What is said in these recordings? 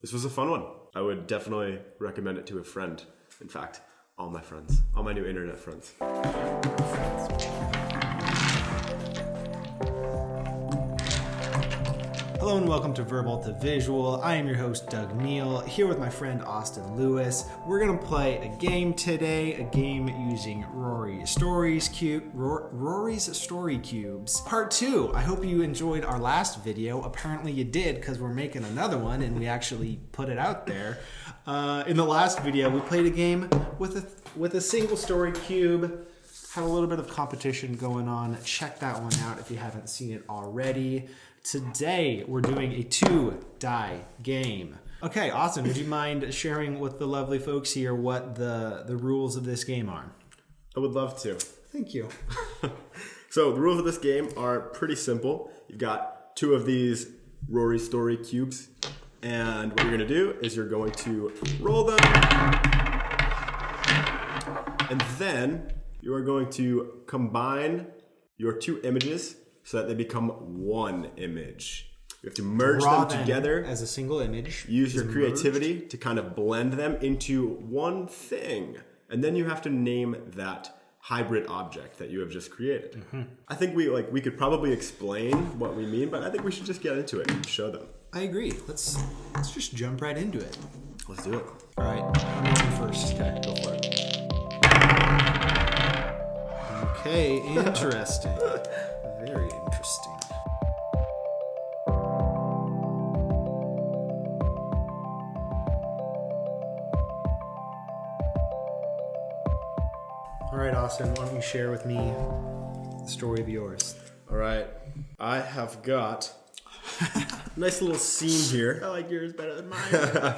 This was a fun one. I would definitely recommend it to a friend. In fact, all my friends, all my new internet friends. Hello and welcome to Verbal to Visual. I am your host, Doug Neill, here with my friend Austin Lewis. We're going to play a game today, a game using Rory's Story Cubes. Part 2. I hope you enjoyed our last video. Apparently you did, because we're making another one and we actually put it out there. In the last video, we played a game with a single story cube. Had a little bit of competition going on. Check that one out if you haven't seen it already. Today, we're doing a 2-die game. Okay, Austin, would you mind sharing with the lovely folks here what the rules of this game are? I would love to. Thank you. So the rules of this game are pretty simple. You've got 2 of these Rory Story cubes. And what you're going to do is you're going to roll them. And then you are going to combine your 2 images so that they become one image. You have to merge them together as a single image. Use your creativity to kind of blend them into one thing. And then you have to name that hybrid object that you have just created. Mm-hmm. I think we could probably explain what we mean, but I think we should just get into it and show them. I agree. Let's just jump right into it. Let's do it. All right, I'm going first. Okay, go for it. Okay, interesting. Very interesting. All right, Austin, why don't you share with me the story of yours? All right, I have got a nice little scene here. I like yours better than mine.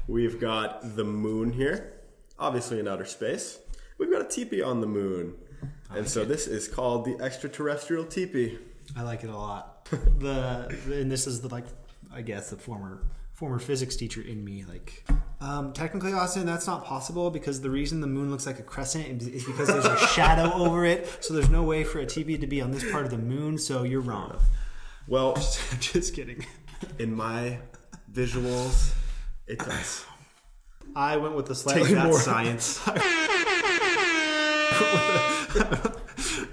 We've got the moon here, obviously in outer space. We've got a teepee on the moon. And so this is called the extraterrestrial teepee. I like it a lot. And this is the former physics teacher in me. Technically, Austin, that's not possible because the reason the moon looks like a crescent is because there's a shadow over it. So there's no way for a teepee to be on this part of the moon. So you're wrong. Well, just kidding. In my visuals, it does. I went with the slightly more science.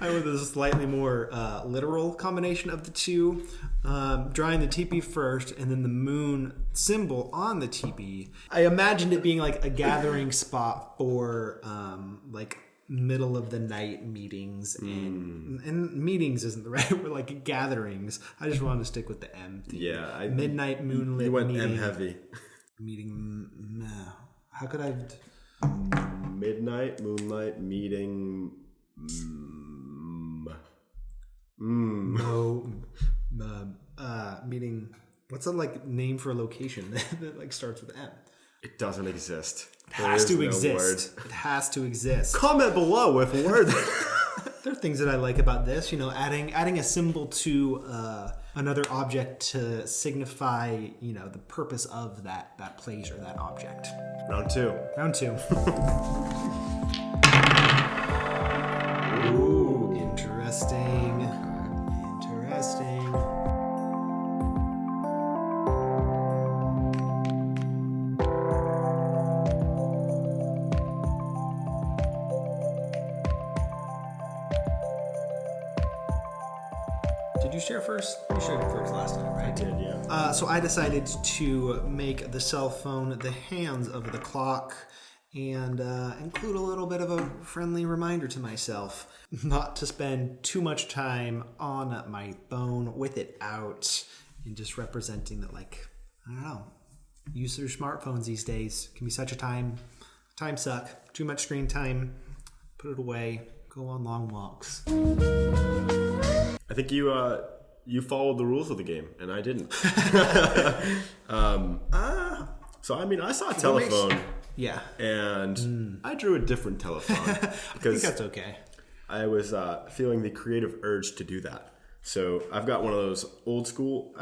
I went with a slightly more literal combination of the two. Drawing the teepee first and then the moon symbol on the teepee. I imagined it being like a gathering spot for middle of the night meetings and meetings isn't the right word, like gatherings. I just wanted to stick with the M theme. Yeah. Midnight moonlit You went meeting. M heavy. Meeting. How could I... Midnight, moonlight, meeting. Meeting. What's a name for a location that starts with M? It doesn't exist. It has to exist. It has to exist. Comment below with a word. There are things that I like about this. Adding a symbol to another object to signify, the purpose of that place or that object. Round 2. Ooh, interesting. Did you share first? You shared first last time, right? I did, yeah. So I decided to make the cell phone the hands of the clock and include a little bit of a friendly reminder to myself not to spend too much time on my phone with it out and just representing that, I don't know, use of your smartphones these days can be such a time suck. Too much screen time, put it away, go on long walks. I think you followed the rules of the game, and I didn't. So, I saw a telephone. Yeah. And I drew a different telephone. Because I think that's okay. I was feeling the creative urge to do that. So I've got one of those old school,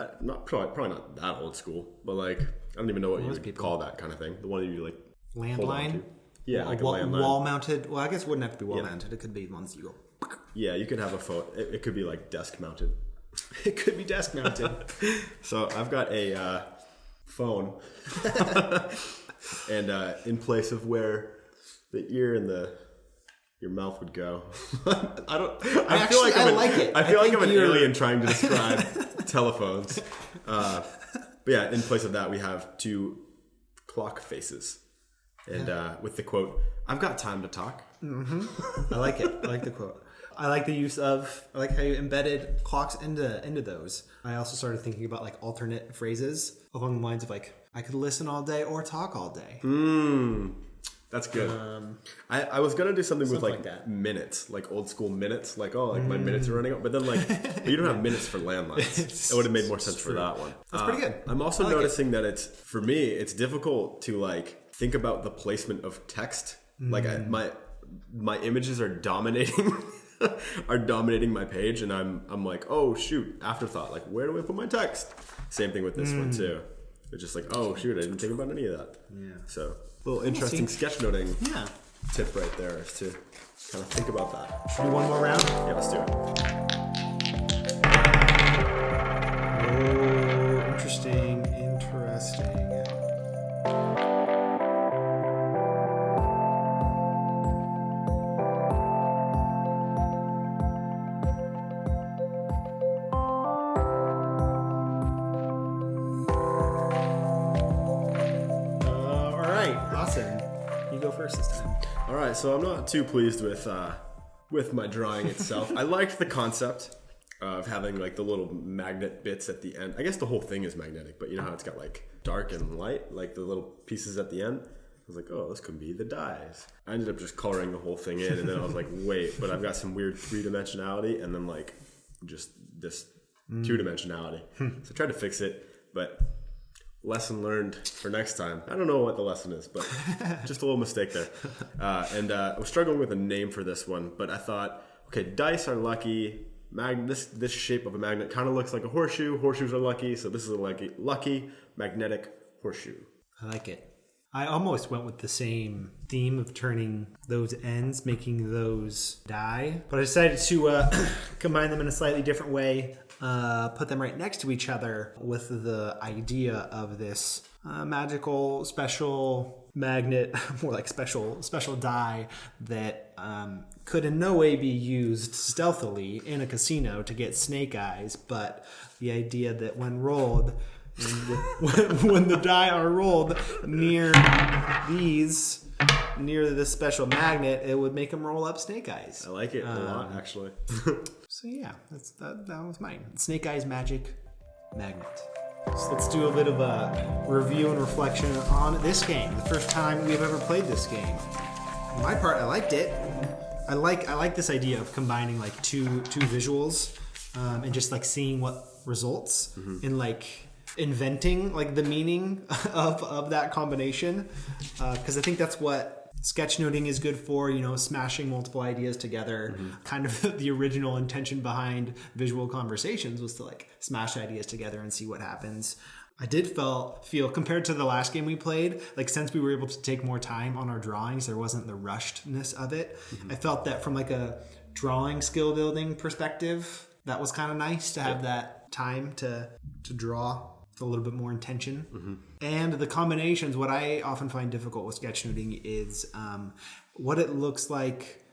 probably not that old school, but I don't even know what you would call that kind of thing. The one that you landline? Yeah, like a landline. Wall mounted. Well, I guess it wouldn't have to be wall mounted. It could be ones you go. Yeah, you could have a phone. It could be desk mounted. It could be desk mounted. So I've got a phone. And in place of where the ear and your mouth would go. I feel like I'm an alien trying to describe telephones. But yeah, in place of that, we have 2 clock faces. And with the quote, "I've got time to talk." I like it. I like the quote. I like the use of, I like how you embedded clocks into those. I also started thinking about like alternate phrases along the lines of like, I could listen all day or talk all day. That's good. I was going to do something with like that. Minutes, like old school minutes, like, oh, like my minutes are running out. But then like, you don't have minutes for landlines. It would have made more sense for that one. That's pretty good. I'm also noticing that for me, it's difficult to like think about the placement of text. Like my images are dominating my page, and I'm like, oh shoot, afterthought, like where do I put my text? Same thing with this one too. It's just like, oh shoot, I didn't think about any of that. Yeah. So a little interesting sketchnoting tip right there is to kind of think about that. Should we do one more round? Yeah, let's do it. Oh, interesting. Awesome. You go first this time. All right, so I'm not too pleased with my drawing itself. I liked the concept of having like the little magnet bits at the end. I guess the whole thing is magnetic, but you know how it's got like dark and light, like the little pieces at the end? I was like, oh, this could be the dies. I ended up just coloring the whole thing in, and then I was like, wait, but I've got some weird 3-dimensionality, and then like just this 2-dimensionality. So I tried to fix it, but lesson learned for next time. I don't know what the lesson is, but just a little mistake there. And I was struggling with a name for this one, but I thought, okay, dice are lucky. This shape of a magnet kind of looks like a horseshoe. Horseshoes are lucky, so this is a lucky magnetic horseshoe. I like it. I almost went with the same theme of turning those ends, making those die, but I decided to combine them in a slightly different way. Put them right next to each other with the idea of this magical special magnet, more like special die that could in no way be used stealthily in a casino to get snake eyes, but the idea that when rolled, when the die are rolled near this special magnet, it would make them roll up snake eyes. I like it a lot, actually. So yeah, that was mine. Snake Eyes Magic Magnet. So let's do a bit of a review and reflection on this game. The first time we've ever played this game. On my part, I liked it. I like this idea of combining like two visuals and just like seeing what results in like inventing like the meaning of that combination, because I think that's what sketchnoting is good for, smashing multiple ideas together. Kind of the original intention behind visual conversations was to like smash ideas together and see what happens. I did feel compared to the last game we played, like since we were able to take more time on our drawings, there wasn't the rushedness of it. I felt that from like a drawing skill building perspective, that was kind of nice to have that time to draw with a little bit more intention. And the combinations, what I often find difficult with sketchnoting is what it looks like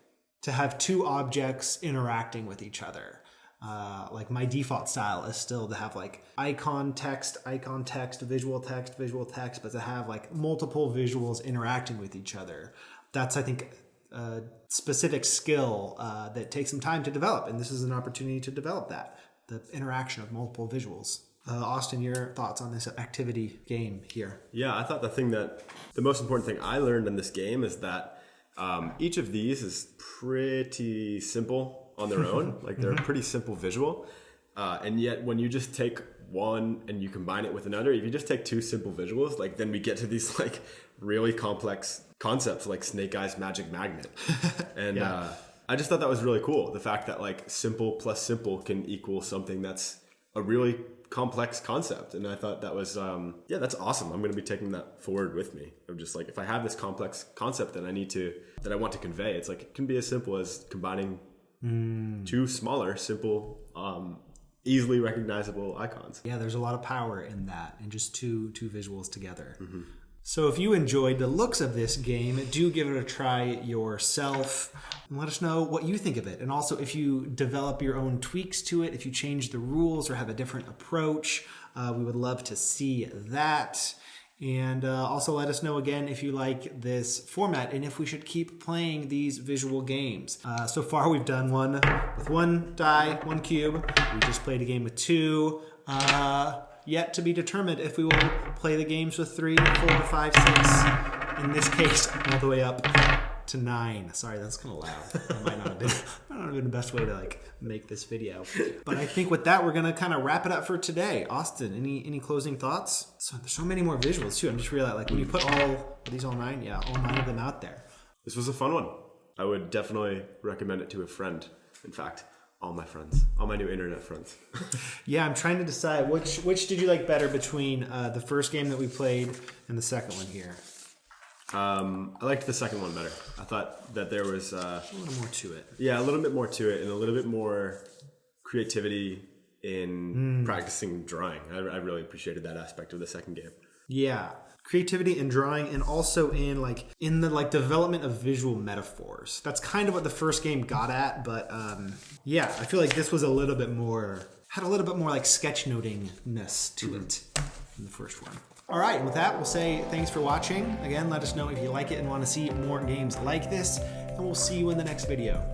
to have two objects interacting with each other. Like my default style is still to have like icon text, visual text, but to have like multiple visuals interacting with each other. That's, I think, a specific skill that takes some time to develop. And this is an opportunity to develop that, the interaction of multiple visuals. Austin, your thoughts on this activity game here? Yeah, I thought the most important thing I learned in this game is that each of these is pretty simple on their own. Like they're a pretty simple visual. And yet when you just take one and you combine it with another, if you just take two simple visuals, like then we get to these like really complex concepts like Snake Eyes Magic Magnet. And I just thought that was really cool. The fact that like simple plus simple can equal something that's a really complex concept. And I thought that was that's awesome. I'm going to be taking that forward with me. I'm just like, if I have this complex concept that I want to convey, it's like it can be as simple as combining two smaller simple easily recognizable icons. Yeah, there's a lot of power in that, and just two visuals together. So if you enjoyed the looks of this game, do give it a try yourself and let us know what you think of it. And also if you develop your own tweaks to it, if you change the rules or have a different approach, we would love to see that. And also let us know again if you like this format and if we should keep playing these visual games. So far we've done one with 1 die, 1 cube. We just played a game with 2. Yet to be determined if we will play the games with 3, 4, 5, 6. In this case, all the way up to 9. Sorry, that's kind of loud. That might not have been the best way to like make this video. But I think with that, we're gonna kind of wrap it up for today. Austin, any closing thoughts? So there's so many more visuals too. I'm just realizing like when you put are these all 9? Yeah, all 9 of them out there. This was a fun one. I would definitely recommend it to a friend. In fact, all my friends, all my new internet friends. Yeah, I'm trying to decide which did you like better between the first game that we played and the second one here. I liked the second one better. I thought that there was A little more to it. yeah, a little bit more to it and a little bit more creativity in practicing drawing. I really appreciated that aspect of the second game. Yeah, creativity in drawing and also in the development of visual metaphors. That's kind of what the first game got at, but yeah, I feel like this was had a little bit more like sketchnoting-ness to it than the first one. All right, and with that, we'll say thanks for watching. Again, let us know if you like it and want to see more games like this, and we'll see you in the next video.